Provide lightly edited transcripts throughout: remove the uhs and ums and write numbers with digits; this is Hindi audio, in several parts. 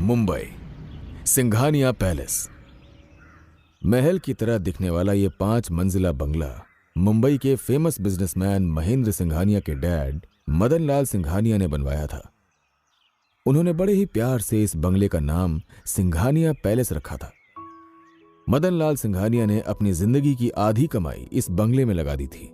मुंबई, सिंघानिया पैलेस। महल की तरह दिखने वाला ये 5 मंजिला बंगला मुंबई के फेमस बिजनेसमैन महेंद्र सिंघानिया के डैड मदन लाल सिंघानिया ने बनवाया था। उन्होंने बड़े ही प्यार से इस बंगले का नाम सिंघानिया पैलेस रखा था। मदन लाल सिंघानिया ने अपनी जिंदगी की आधी कमाई इस बंगले में लगा दी थी।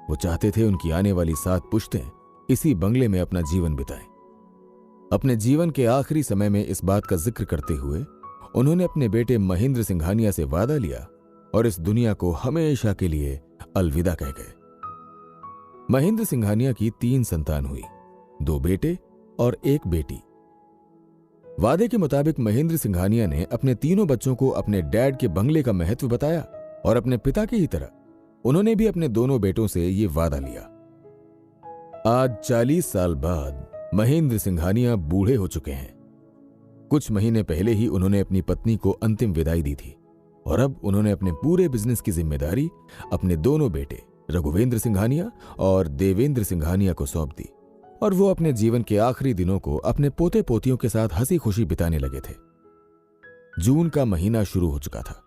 वो चाहते थे उनकी आने वाली 7 पुश्तें इसी बंगले में अपना जीवन बिताएं। अपने जीवन के आखिरी समय में इस बात का जिक्र करते हुए उन्होंने अपने बेटे महेंद्र सिंघानिया से वादा लिया और इस दुनिया को हमेशा के लिए अलविदा कह गए। महेंद्र सिंघानिया की 3 संतान हुई, 2 बेटे और 1 बेटी। वादे के मुताबिक महेंद्र सिंघानिया ने अपने तीनों बच्चों को अपने डैड के बंगले का महत्व बताया और अपने पिता की ही तरह उन्होंने भी अपने दोनों बेटों से ये वादा लिया। आज 40 साल बाद महेंद्र सिंघानिया बूढ़े हो चुके हैं। कुछ महीने पहले ही उन्होंने अपनी पत्नी को अंतिम विदाई दी थी और अब उन्होंने अपने पूरे बिजनेस की जिम्मेदारी अपने दोनों बेटे रघुवेंद्र सिंघानिया और देवेंद्र सिंघानिया को सौंप दी और वो अपने जीवन के आखिरी दिनों को अपने पोते पोतियों के साथ हंसी खुशी बिताने लगे थे। जून का महीना शुरू हो चुका था।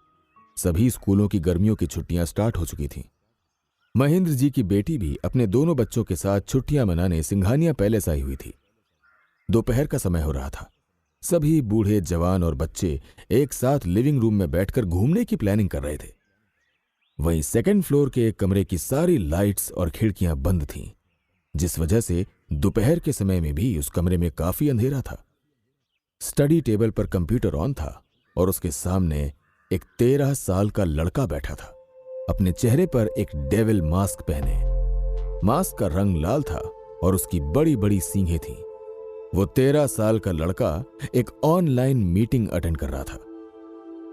सभी स्कूलों की गर्मियों की छुट्टियां स्टार्ट हो चुकी थीं। महेंद्र जी की बेटी भी अपने दोनों बच्चों के साथ छुट्टियां मनाने सिंघानिया पैलेस आई हुई थी। दोपहर का समय हो रहा था। सभी बूढ़े, जवान और बच्चे एक साथ लिविंग रूम में बैठकर घूमने की प्लानिंग कर रहे थे। वहीं 2nd फ्लोर के एक कमरे की सारी लाइट्स और खिड़कियां बंद थीं, जिस वजह से दोपहर के समय में भी उस कमरे में काफी अंधेरा था। स्टडी टेबल पर कंप्यूटर ऑन था और उसके सामने एक 13 साल का लड़का बैठा था, अपने चेहरे पर एक डेविल मास्क पहने। मास्क का रंग लाल था और उसकी बड़ी बड़ी सींगें थीं। वो 13 साल का लड़का एक ऑनलाइन मीटिंग अटेंड कर रहा था।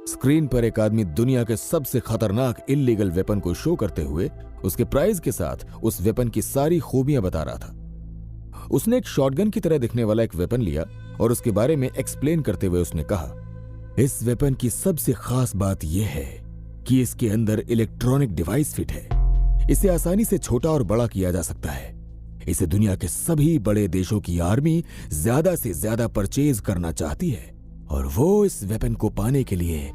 स्क्रीन पर एक आदमी दुनिया के सबसे खतरनाक इल्लीगल वेपन को शो करते हुए उसके प्राइस के साथ उस वेपन की सारी खूबियां बता रहा था। उसने एक शॉटगन की तरह दिखने वाला एक वेपन लिया और उसके बारे में एक्सप्लेन करते हुए उसने कहा, इस वेपन की सबसे खास बात यह है कि इसके अंदर इलेक्ट्रॉनिक डिवाइस फिट है। इसे आसानी से छोटा और बड़ा किया जा सकता है। इसे दुनिया के सभी बड़े देशों की आर्मी ज्यादा से ज्यादा परचेज करना चाहती है और वो इस वेपन को पाने के लिए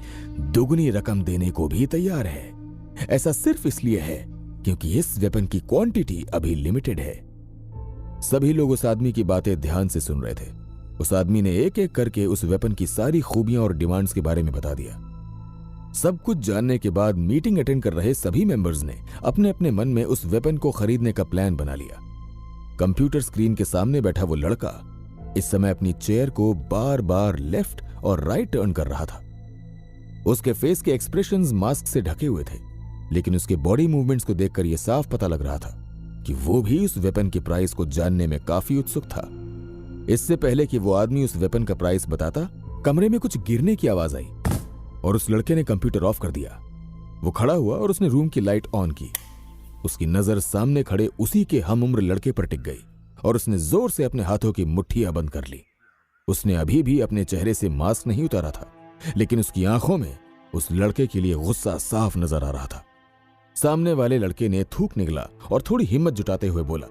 दुगनी रकम देने को भी तैयार है। ऐसा सिर्फ इसलिए है क्योंकि इस वेपन की क्वांटिटी अभी लिमिटेड है। सभी लोग उस आदमी की बातें ध्यान से सुन रहे थे। उस आदमी ने एक एक करके उस वेपन की सारी खूबियां और डिमांड्स के बारे में बता दिया। सब कुछ जानने के बाद मीटिंग अटेंड कर रहे सभी मेंबर्स ने अपने अपने मन में उस वेपन को खरीदने का प्लान बना लिया। कंप्यूटर स्क्रीन के सामने बैठा वो लड़का इस समय अपनी चेयर को बार बार लेफ्ट और राइट टर्न कर रहा था। उसके फेस के एक्सप्रेशंस मास्क से ढके हुए थे, लेकिन उसके बॉडी मूवमेंट्स को देखकर यह साफ पता लग रहा था कि वो भी उस वेपन के प्राइस को जानने में काफी उत्सुक था। इससे पहले कि वो आदमी उस वेपन का प्राइस बताता, कमरे में कुछ गिरने की आवाज आई और उस लड़के ने कंप्यूटर ऑफ कर दिया। वो खड़ा हुआ और उसने रूम की लाइट ऑन की। उसकी नजर सामने खड़े उसी के हम उम्र लड़के पर टिक गई और उसने जोर से अपने हाथों की मुट्ठियां बंद कर ली। उसने अभी भी अपने चेहरे से मास्क नहीं उतारा था, लेकिन उसकी आंखों में उस लड़के के लिए गुस्सा साफ नजर आ रहा था। सामने वाले लड़के ने थूक निकला और थोड़ी हिम्मत जुटाते हुए बोला,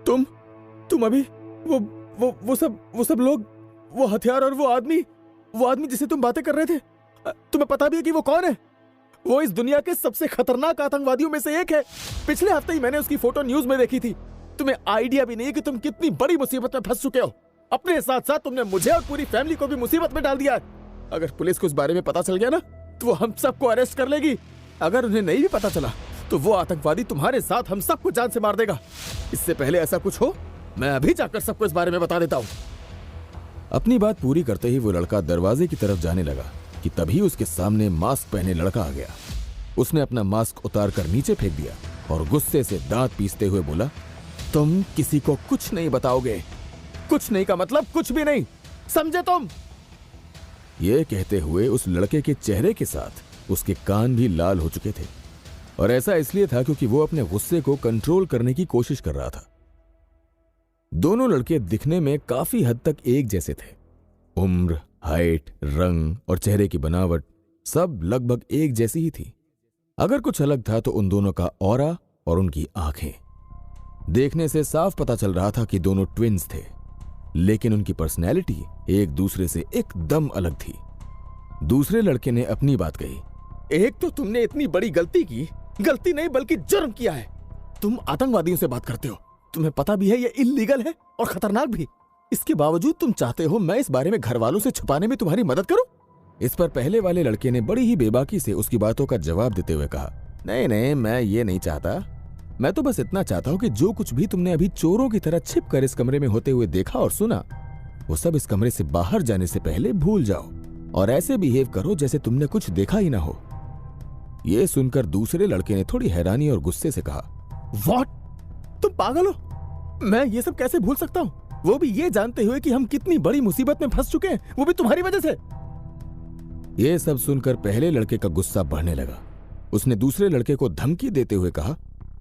तुम अभी वो सब लोग, वो हथियार और वो आदमी जिसे तुम बातें कर रहे थे, तुम्हें पता भी है कि वो कौन है? वो इस दुनिया के सबसे खतरनाक आतंकवादियों में से एक है। पिछले हफ्ते ही मैंने उसकी फोटो न्यूज में देखी थी। तुम्हें आइडिया भी नहीं है कि तुम कितनी बड़ी मुसीबत में फंस चुके हो। अपने साथ साथ तुमने मुझे और पूरी फैमिली को भी मुसीबत में डाल दिया है। अगर पुलिस को इस बारे में पता चल गया ना, तो वो हम सबको अरेस्ट कर लेगी। अगर उन्हें नहीं भी पता चला तो वो आतंकवादी तुम्हारे साथ हम सबको जान से मार देगा। इससे पहले ऐसा कुछ हो, मैं अभी जाकर सबको इस बारे में बता देता हूँ। अपनी बात पूरी करते ही वो लड़का दरवाजे की तरफ जाने लगा कि तभी उसके सामने मास्क पहने लड़का आ गया। उसने अपना मास्क उतार कर नीचे फेंक दिया और गुस्से से दांत पीसते हुए बोला, तुम किसी को कुछ नहीं बताओगे। कुछ नहीं का मतलब कुछ भी नहीं, समझे तुम? यह कहते हुए उस लड़के के चेहरे के साथ उसके कान भी लाल हो चुके थे और ऐसा इसलिए था क्योंकि वो अपने गुस्से को कंट्रोल करने की कोशिश कर रहा था। दोनों लड़के दिखने में काफी हद तक एक जैसे थे। उम्र, हाइट, रंग और चेहरे की बनावट सब लगभग एक जैसी ही थी। अगर कुछ अलग था तो उन दोनों का ऑरा और उनकी आंखें। देखने से साफ पता चल रहा था कि दोनों ट्विन्स थे। लेकिन उनकी पर्सनैलिटी एक दूसरे से एकदम अलग थी। दूसरे लड़के ने अपनी बात कही। एक तो तुमने इतनी बड़ी गलती की, गलती नहीं बल्कि जुर्म किया है। तुम आतंकवादियों से बात करते हो, तुम्हें पता भी है ये इल्लीगल है और खतरनाक भी। इसके बावजूद तुम चाहते हो मैं इस बारे में घर वालों से छुपाने में तुम्हारी मदद करूं? इस पर पहले वाले लड़के ने बड़ी ही बेबाकी से उसकी बातों का जवाब देते हुए कहा, नहीं, मैं ये नहीं चाहता। मैं तो बस इतना चाहता हूं कि जो कुछ भी तुमने अभी चोरों की तरह छिप कर इस कमरे में होते हुए देखा और सुना, वो सब इस कमरे से बाहर जाने से पहले भूल जाओ और ऐसे बिहेव करो जैसे तुमने कुछ देखा ही ना हो। यह सुनकर दूसरे लड़के ने थोड़ी हैरानी और गुस्से से कहा, व्हाट? तुम पागल हो? मैं ये सब कैसे भूल सकता हूं, वो भी ये जानते हुए कि हम कितनी बड़ी मुसीबत में फंस चुके हैं, वो भी तुम्हारी वजह से। यह सब सुनकर पहले लड़के का गुस्सा बढ़ने लगा। उसने दूसरे लड़के को धमकी देते हुए कहा,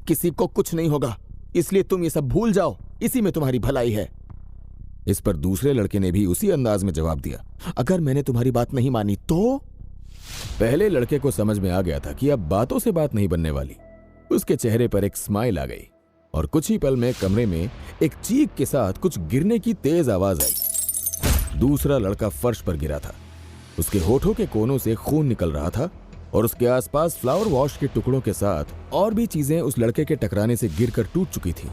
किसी को कुछ नहीं होगा, इसलिए तुम ये सब भूल जाओ, इसी में तुम्हारी भलाई है। इस पर दूसरे लड़के ने भी उसी अंदाज में जवाब दिया, अगर मैंने तुम्हारी बात नहीं मानी तो? पहले लड़के को समझ में आ गया था कि अब बातों से बात नहीं बनने वाली। उसके चेहरे पर एक स्माइल आ गई और कुछ ही पल में कमरे में एक चीख के साथ कुछ गिरने की तेज आवाज आई। दूसरा लड़का फर्श पर गिरा था। उसके होठों के कोनों से खून निकल रहा था और उसके आसपास फ्लावर वॉश के टुकड़ों के साथ और भी चीजें उस लड़के के टकराने से गिरकर टूट चुकी थी।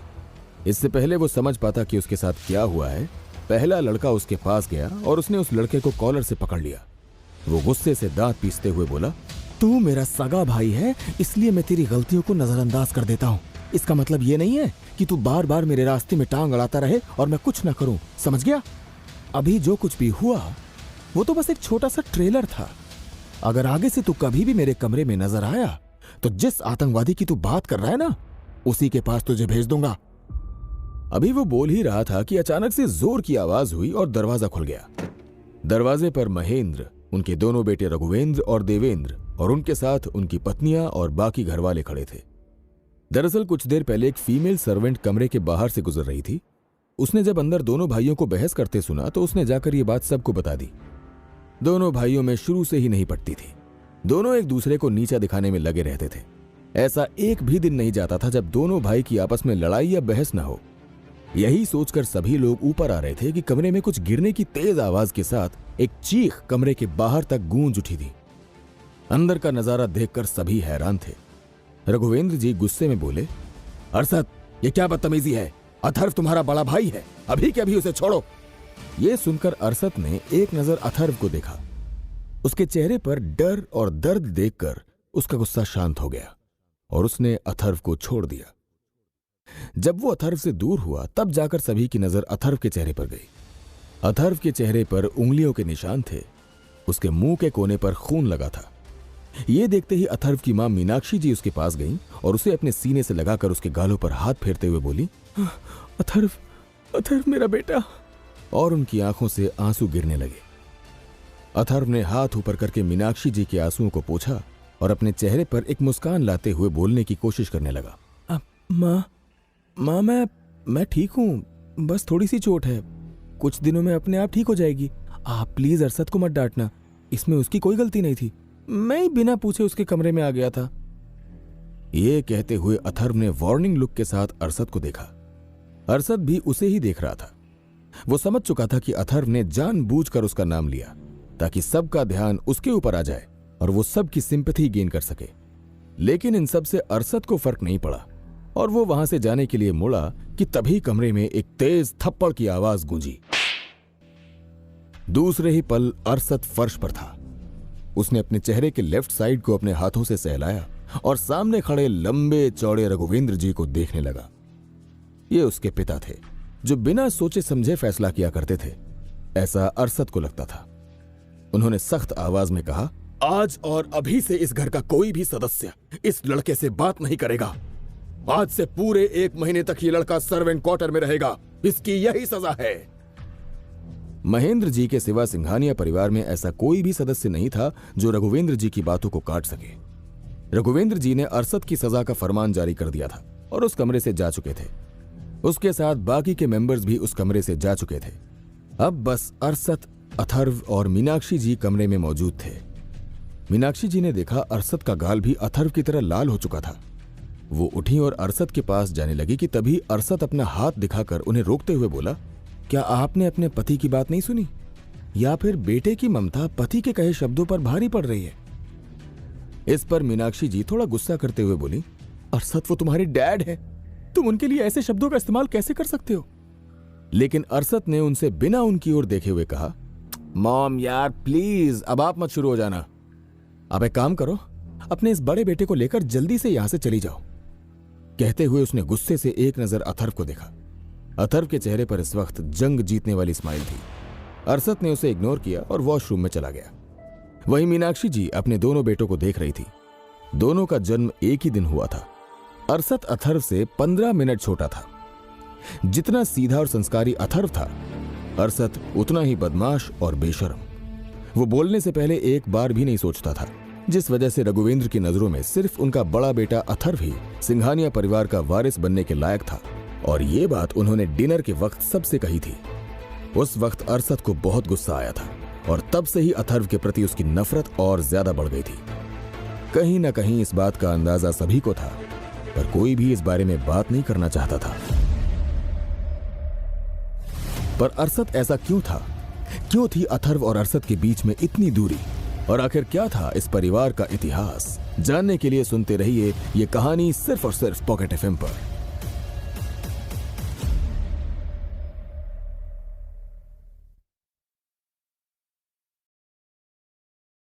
इससे पहले वो समझ पाता कि उसके साथ क्या हुआ है, पहला लड़का उसके पास गया और उसने उस लड़के को कॉलर से पकड़ लिया। वो गुस्से से दांत पीसते हुए बोला, तू मेरा सगा भाई है, इसलिए मैं तेरी गलतियों को नजरअंदाज कर देता हूँ। इसका मतलब ये नहीं है कि तू बार बार मेरे रास्ते में टांग अड़ाता रहे और मैं कुछ ना करूं, समझ गया? अभी जो कुछ भी हुआ वो तो बस एक छोटा सा ट्रेलर था। अगर आगे से तू कभी भी मेरे कमरे में नजर आया तो जिस आतंकवादी की तू बात कर रहा है ना, उसी के पास तुझे भेज दूंगा। अभी वो बोल ही रहा था कि अचानक से जोर की आवाज हुई और दरवाजा खुल गया। दरवाजे पर महेंद्र, उनके दोनों बेटे रघुवेंद्र और देवेंद्र और उनके साथ उनकी पत्नियां और बाकी घरवाले खड़े थे। दरअसल कुछ देर पहले एक फीमेल सर्वेंट कमरे के बाहर से गुजर रही थी। उसने जब अंदर दोनों भाइयों को बहस करते सुना तो उसने जाकर ये बात सबको बता दी। दोनों भाइयों में शुरू से ही नहीं पटती थी। दोनों एक दूसरे को नीचा दिखाने में लगे रहते थे। ऐसा एक भी दिन नहीं जाता था जब दोनों भाई की आपस में लड़ाई या बहस न हो। यही सोचकर सभी लोग ऊपर आ रहे थे कि कमरे में कुछ गिरने की तेज आवाज के साथ एक चीख कमरे के बाहर तक गूंज उठी थी। अंदर का नजारा देखकर सभी हैरान थे। रघुवेंद्र जी गुस्से में बोले, अरशद, ये क्या बदतमीजी है? अथर्व तुम्हारा बड़ा भाई है, अभी के अभी उसे छोड़ो। यह सुनकर अरशद ने एक नजर अथर्व को देखा। उसके चेहरे पर डर और दर्द देखकर उसका गुस्सा शांत हो गया और उसने अथर्व को छोड़ दिया। जब वो अथर्व से दूर हुआ तब जाकर सभी की नजर अथर्व के चेहरे पर गई। अथर्व के चेहरे पर उंगलियों के निशान थे। उसके मुंह के कोने पर खून लगा था। ये देखते ही अथर्व की मां मीनाक्षी जी उसके पास गईं और उसे अपने सीने से लगाकर उसके गालों पर हाथ फेरते हुए बोली, अथर्व, अथर्व मेरा बेटा। और उनकी आंखों से आंसू गिरने लगे। अथर्व ने हाथ ऊपर करके मीनाक्षी जी के आंसुओं को पोंछा और अपने चेहरे पर एक मुस्कान लाते हुए बोलने की कोशिश करने लगा। माँ मैं ठीक हूँ, बस थोड़ी सी चोट है, कुछ दिनों में अपने आप ठीक हो जाएगी। आप प्लीज अरशद को मत डांटना, इसमें उसकी कोई गलती नहीं थी, मैं ही बिना पूछे उसके कमरे में आ गया था। ये कहते हुए अथर्व ने वार्निंग लुक के साथ अरशद को देखा। अरशद भी उसे ही देख रहा था। वो समझ चुका था कि अथर्व ने जानबूझकर उसका नाम लिया ताकि सबका ध्यान उसके ऊपर आ जाए और वो सबकी सिंपैथी गेन कर सके। लेकिन इन सब से अरशद को फर्क नहीं पड़ा और वो वहां से जाने के लिए मुड़ा कि तभी कमरे में एक तेज थप्पड़ की आवाज गूंजी। दूसरे ही पल अरशद फर्श पर था। उसने अपने चेहरे के लेफ्ट साइड को अपने हाथों से सहलाया और सामने खड़े लंबे चौड़े रघुवेंद्र जी को देखने लगा। ये उसके पिता थे जो बिना सोचे समझे फैसला किया करते थे, ऐसा अरशद को लगता था। उन्होंने सख्त आवाज में कहा, आज और अभी से इस घर का कोई भी सदस्य इस लड़के से बात नहीं करेगा। आज से पूरे 1 महीने तक ये लड़का सर्वेंट क्वार्टर में रहेगा, इसकी यही सजा है। महेंद्र जी के सिवा सिंघानिया परिवार में ऐसा कोई भी सदस्य नहीं था जो रघुवेंद्र जी की बातों को काट सके। रघुवेंद्र जी ने अरशद की सजा का फरमान जारी कर दिया था और उस कमरे से जा चुके थे। उसके साथ बाकी के मेंबर्स भी उस कमरे से जा चुके थे। अब बस अरशद, अथर्व और मीनाक्षी जी कमरे में मौजूद थे। मीनाक्षी जी ने देखा अरशद का गाल भी अथर्व की तरह लाल हो चुका था। वो उठी और अरशद के पास जाने लगी कि तभी अरशद अपना हाथ दिखाकर उन्हें रोकते हुए बोला, क्या आपने अपने पति की बात नहीं सुनी, या फिर बेटे की ममता पति के कहे शब्दों पर भारी पड़ रही है? इस पर मीनाक्षी जी थोड़ा गुस्सा करते हुए बोली, अरशद वो तुम्हारे डैड है, तुम उनके लिए ऐसे शब्दों का इस्तेमाल कैसे कर सकते हो? लेकिन अरशद ने उनसे बिना उनकी ओर देखे हुए कहा, मॉम यार प्लीज अब आप मत शुरू हो जाना। अब एक काम करो, अपने इस बड़े बेटे को लेकर जल्दी से यहां से चली जाओ। कहते हुए उसने गुस्से से एक नजर अथर्व को देखा। अथर्व के चेहरे पर इस वक्त जंग जीतने वाली स्माइल थी। अरशद ने उसे इग्नोर किया और वॉशरूम में चला गया। वहीं मीनाक्षी जी अपने दोनों बेटों को देख रही थी। दोनों का जन्म एक ही दिन हुआ था। अरशद अथर्व से 15 मिनट छोटा था। जितना सीधा और संस्कारी अथर्व था, अरशद उतना ही बदमाश और बेशर्म। वो बोलने से पहले एक बार भी नहीं सोचता था, जिस वजह से रघुवेंद्र की नजरों में सिर्फ उनका बड़ा बेटा अथर्व ही सिंघानिया परिवार का वारिस बनने के लायक था। और ये बात उन्होंने डिनर के वक्त सबसे कही थी। उस वक्त अरशद को बहुत गुस्सा आया था और तब से ही अथर्व के प्रति उसकी नफरत और ज्यादा बढ़ गई थी। कहीं ना कहीं इस बात का अंदाजा सभी को था, पर कोई भी इस बारे में बात नहीं करना चाहता था। पर अरशद ऐसा क्यों था? क्यों थी अथर्व और अरशद के बीच में इतनी दूरी? और आखिर क्या था इस परिवार का इतिहास? जानने के लिए सुनते रहिए ये कहानी सिर्फ और सिर्फ पॉकेट एफएम पर।